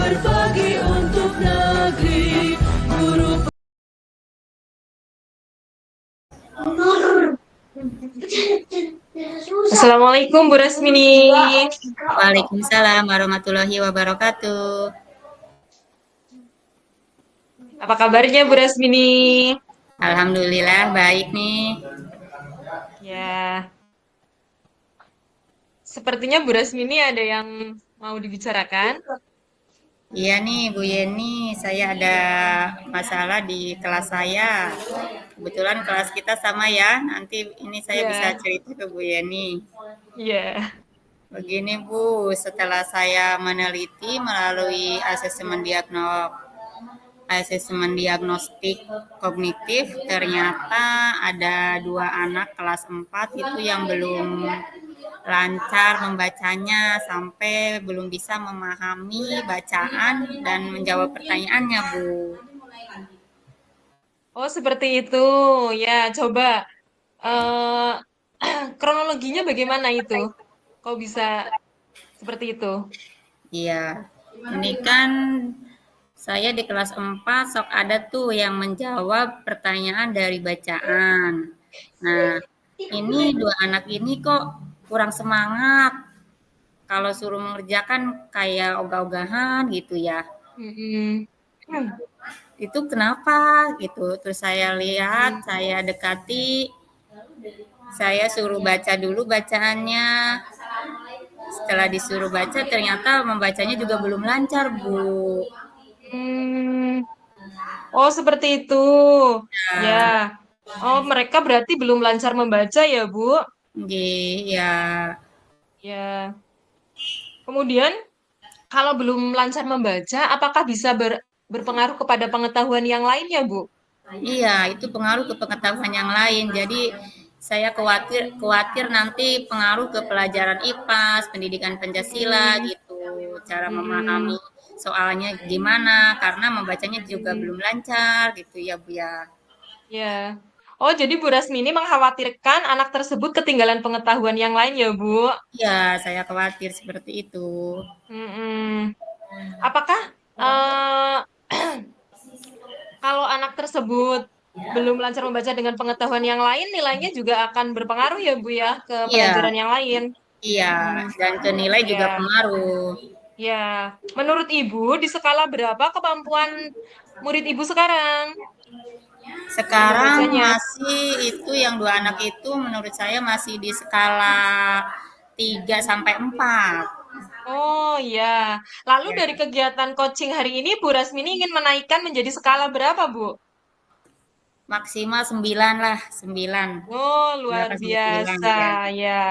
berbagi untuk negeri. Guru Assalamualaikum Bu Rasmini. Waalaikumsalam warahmatullahi wabarakatuh. Apa kabarnya Bu Rasmini? Alhamdulillah baik nih. Ya, sepertinya Bu Rasmini ada yang mau dibicarakan. Iya nih Bu Yeni, saya ada masalah di kelas saya. Kebetulan kelas kita sama ya. Nanti ini saya bisa Ya, cerita ke Bu Yeni. ya. Begini Bu, setelah saya meneliti melalui asesmen diagnostik kognitif, ternyata ada 2 anak kelas 4 itu yang belum lancar membacanya sampai belum bisa memahami bacaan dan menjawab pertanyaannya, Bu. Oh, seperti itu. Ya, coba eh kronologinya bagaimana itu? Kok bisa seperti itu? Iya, ini kan saya di kelas 4 sok ada tuh yang menjawab pertanyaan dari bacaan. Nah, ini 2 anak ini kok kurang semangat. Kalau suruh mengerjakan kayak ogah-ogahan gitu ya. Mm-mm. Itu kenapa gitu. Terus saya lihat, saya dekati, saya suruh baca dulu bacaannya. Setelah disuruh baca, ternyata membacanya juga belum lancar, Bu. Hmm. Oh, seperti itu. Nah, Ya. Oh, mereka berarti belum lancar membaca ya, Bu? ya, Ya. Kemudian kalau belum lancar membaca, apakah bisa berpengaruh kepada pengetahuan yang lainnya, Bu? iya, itu pengaruh ke pengetahuan yang lain. Jadi saya khawatir khawatir nanti pengaruh ke pelajaran IPAS, pendidikan Pancasila Hmm, gitu. Cara memahami hmm, soalnya gimana karena membacanya juga hmm, belum lancar gitu ya, Bu ya. ya. Oh, jadi Bu Rasmini mengkhawatirkan anak tersebut ketinggalan pengetahuan yang lain ya, Bu? Iya, saya khawatir seperti itu. Hmm, apakah eh, kalau anak tersebut belum lancar membaca dengan pengetahuan yang lain, nilainya juga akan berpengaruh ya, Bu ya, ke Iya, pelajaran yang lain? iya, Hmm, dan ke nilai juga ya. pengaruh. Ya, menurut Ibu di skala berapa kemampuan murid Ibu sekarang dalam Sekarang membacanya? masih itu yang 2 anak itu menurut saya masih di skala 3 sampai 4. Oh ya, lalu Ya, dari kegiatan coaching hari ini Bu Rasmini ingin menaikkan menjadi skala berapa, Bu? maksimal 9 lah, 9. Oh, luar 8 sampai 9 biasa ya. ya.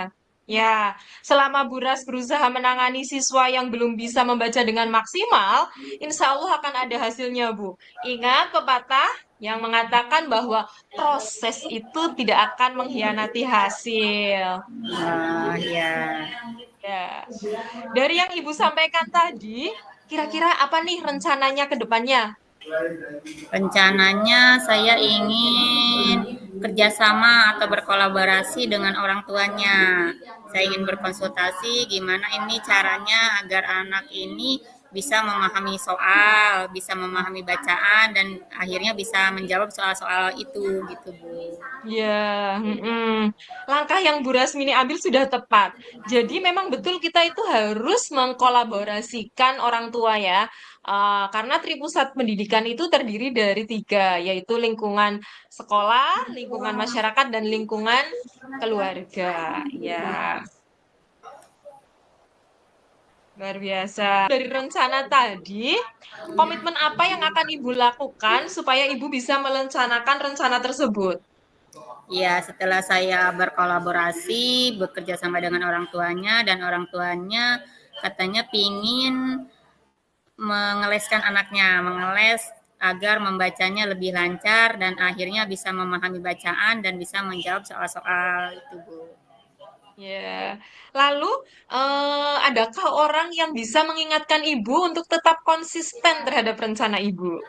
Ya, selama Bu Ras berusaha menangani siswa yang belum bisa membaca dengan maksimal, insya Allah akan ada hasilnya, Bu. Ingat pepatah yang mengatakan bahwa proses itu tidak akan mengkhianati hasil. Oh, ya. Ya, dari yang Ibu sampaikan tadi, kira-kira apa nih rencananya ke depannya? Rencananya saya ingin kerjasama atau berkolaborasi dengan orang tuanya. Saya ingin berkonsultasi gimana ini caranya agar anak ini bisa memahami soal, bisa memahami bacaan, dan akhirnya bisa menjawab soal-soal itu gitu, Bu. Ya, langkah yang Bu Rasmini ambil sudah tepat. Jadi memang betul kita itu harus mengkolaborasikan orang tua ya. Karena Tripusat Pendidikan itu terdiri dari tiga, yaitu lingkungan sekolah, lingkungan masyarakat, dan lingkungan keluarga. Ya, luar biasa. Dari rencana tadi, komitmen apa yang akan Ibu lakukan supaya Ibu bisa merencanakan rencana tersebut? Ya, setelah saya berkolaborasi, bekerja sama dengan orang tuanya, dan orang tuanya katanya pingin mengeleskan anaknya, mengeles agar membacanya lebih lancar dan akhirnya bisa memahami bacaan dan bisa menjawab soal-soal itu, Bu. Ya, lalu adakah orang yang bisa mengingatkan ibu untuk tetap konsisten terhadap rencana ibu?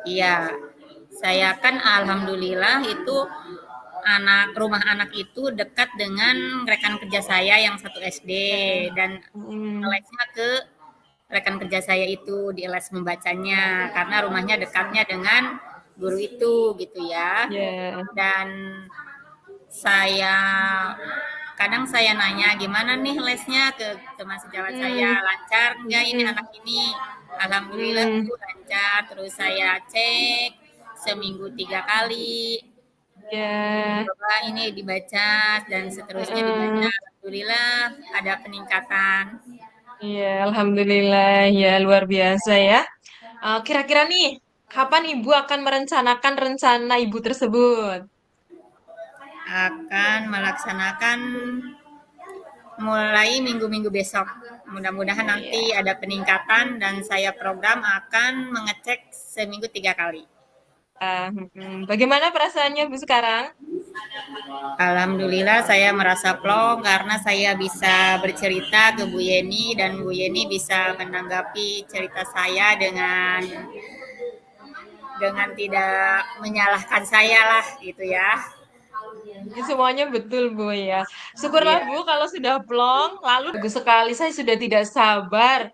Iya, saya kan alhamdulillah itu rumah anak itu dekat dengan rekan kerja saya yang satu SD, Ya, dan mm, ngelesnya ke rekan kerja saya itu di les membacanya karena rumahnya dekatnya dengan guru itu gitu ya. Ya. Dan saya kadang saya nanya gimana nih lesnya ke teman sejawat saya, Hmm. lancar enggak ini Hmm. anak ini? Alhamdulillah Hmm. Bu lancar. Terus saya cek seminggu 3 kali, Ya. coba ini dibaca dan seterusnya dibaca. Heeh. Alhamdulillah ada peningkatan. Iya, alhamdulillah ya luar biasa ya. Kira-kira nih, kapan Ibu akan merencanakan rencana Ibu tersebut? Akan melaksanakan mulai minggu-minggu besok. Mudah-mudahan nanti Iya. ada peningkatan dan saya program akan mengecek seminggu 3 kali. Bagaimana perasaannya Bu sekarang? Alhamdulillah saya merasa plong karena saya bisa bercerita ke Bu Yeni dan Bu Yeni bisa menanggapi cerita saya dengan tidak menyalahkan saya lah gitu ya. Ini semuanya betul Bu ya. Syukurlah Iya. Bu kalau sudah plong. Lalu bagus sekali, saya sudah tidak sabar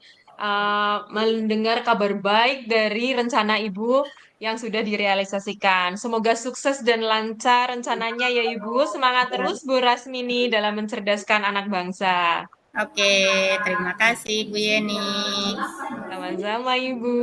mendengar kabar baik dari rencana Ibu yang sudah direalisasikan. Semoga sukses dan lancar rencananya ya Ibu. Semangat terus Bu Rasmini dalam mencerdaskan anak bangsa. Oke, terima kasih Bu Yeni. Sama-sama Ibu.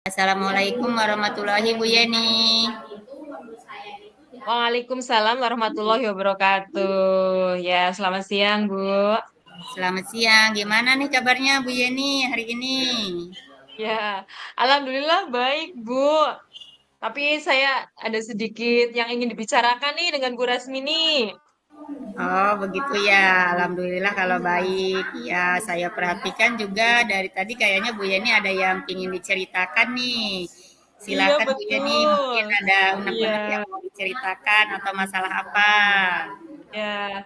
Assalamualaikum warahmatullahi Bu Yeni. Waalaikumsalam warahmatullahi wabarakatuh. Ya, selamat siang Bu. Selamat siang. Gimana nih kabarnya Bu Yeni hari ini? Ya, alhamdulillah baik Bu. Tapi saya ada sedikit yang ingin dibicarakan nih dengan Bu Rasmini. Oh, begitu ya. Alhamdulillah kalau baik. Ya, saya perhatikan juga dari tadi kayaknya Bu Yeni ada yang ingin diceritakan nih. Iya Silakan Bu Yeni, betul. mungkin ada Iya, unek-unek yang mau diceritakan atau masalah apa? ya.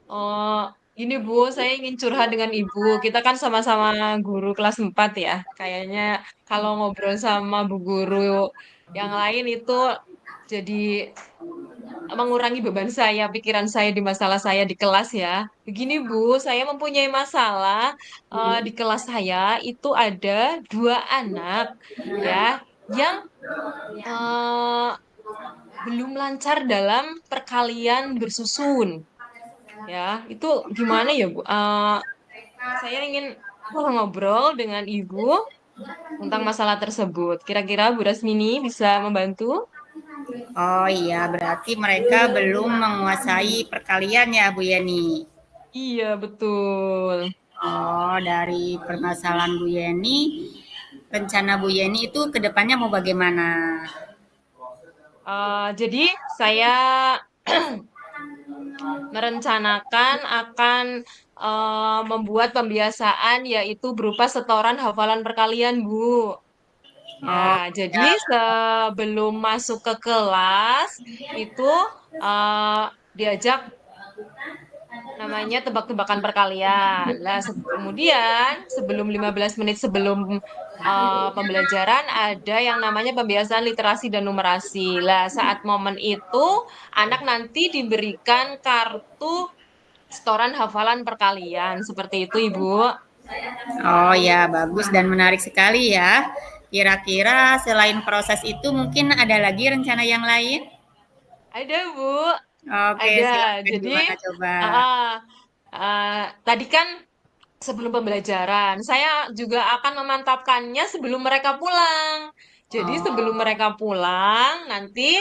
Oh, ini Bu, saya ingin curhat dengan Ibu. Kita kan sama-sama guru kelas 4 ya. Kayaknya kalau ngobrol sama Bu Guru yang lain itu jadi mengurangi beban saya, pikiran saya di masalah saya di kelas ya. Begini Bu, saya mempunyai masalah di kelas saya itu ada dua anak ya yang eh, belum lancar dalam perkalian bersusun. Ya, itu gimana ya Bu? Saya ingin ngobrol dengan Ibu tentang masalah tersebut. Kira-kira Bu Rasmini bisa membantu? Oh iya, berarti mereka belum menguasai perkalian ya Bu Yeni. Iya, betul. Oh, dari permasalahan Bu Yeni, rencana Bu Yeni itu ke depannya mau bagaimana? Jadi saya merencanakan akan membuat pembiasaan yaitu berupa setoran hafalan perkalian, Bu. Oh, Ya, jadi ya. sebelum masuk ke kelas itu diajak namanya tebak-tebakan perkalian. Lah, kemudian sebelum 15 menit sebelum pembelajaran ada yang namanya pembiasaan literasi dan numerasi. Lah, saat momen itu anak nanti diberikan kartu setoran hafalan perkalian. Seperti itu, Ibu. Oh ya, bagus dan menarik sekali ya. Kira-kira selain proses itu mungkin ada lagi rencana yang lain? Ada, Bu. Oke, Ada. silakan Jadi, gimana coba? uh, tadi kan sebelum pembelajaran. Saya juga akan memantapkannya sebelum mereka pulang. Jadi sebelum Oh, mereka pulang, nanti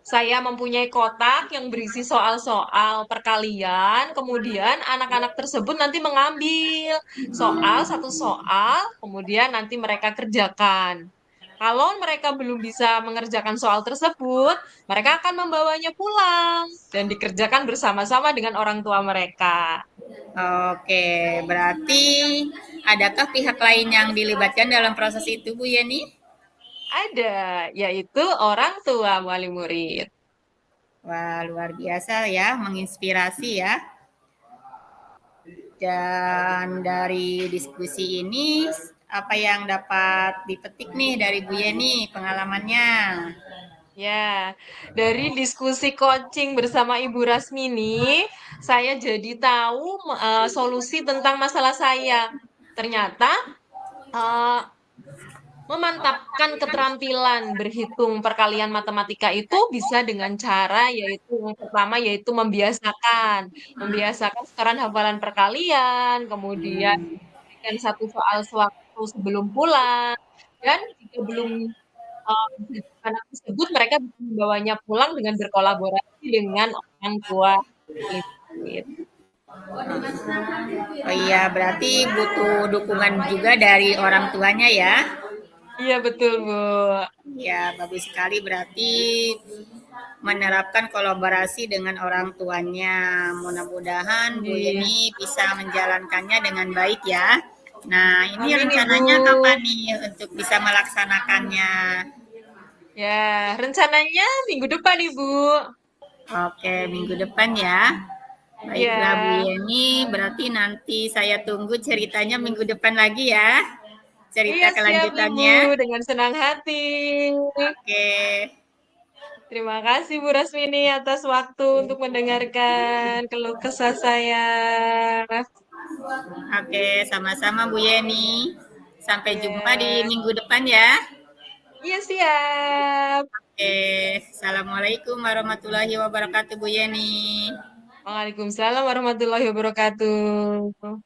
saya mempunyai kotak yang berisi soal-soal perkalian. Kemudian anak-anak tersebut nanti mengambil soal satu soal, kemudian nanti mereka kerjakan. Kalau mereka belum bisa mengerjakan soal tersebut, mereka akan membawanya pulang dan dikerjakan bersama-sama dengan orang tua mereka. oke, berarti Adakah pihak lain yang dilibatkan dalam proses itu, Bu Yeni? Ada, yaitu orang tua wali murid. Wah, luar biasa ya, menginspirasi ya. Dan dari diskusi ini, apa yang dapat dipetik nih dari Bu Yeni pengalamannya? Ya, dari diskusi coaching bersama Ibu Rasmini, saya jadi tahu solusi tentang masalah saya. Ternyata eh, memantapkan keterampilan berhitung perkalian matematika itu bisa dengan cara yaitu yang pertama yaitu membiasakan setoran hafalan perkalian, kemudian dan satu soal sewaktu sebelum pulang, dan jika belum anak tersebut mereka bisa membawanya pulang dengan berkolaborasi dengan orang tua murid. Oh iya, berarti butuh dukungan juga dari orang tuanya ya. Iya betul Bu. Ya, bagus sekali berarti menerapkan kolaborasi dengan orang tuanya. Mudah-mudahan Bu Iya. Yeni bisa menjalankannya dengan baik ya. Nah, ini Amin Ibu. rencananya kapan nih untuk bisa melaksanakannya? Ya, rencananya minggu depan Ibu. Oke, minggu depan ya. Ya, Baiklah Bu Yeni, berarti nanti saya tunggu ceritanya minggu depan lagi ya. Cerita iya siap Ibu, kelanjutannya. dengan senang hati. Oke. Terima kasih Bu Rasmini atas waktu untuk mendengarkan keluh kesah saya. Oke, sama-sama Bu Yeni. Sampai jumpa di Ya, minggu depan ya. iya siap. Oke, Assalamualaikum warahmatullahi wabarakatuh Bu Yeni. Waalaikumsalam warahmatullahi wabarakatuh.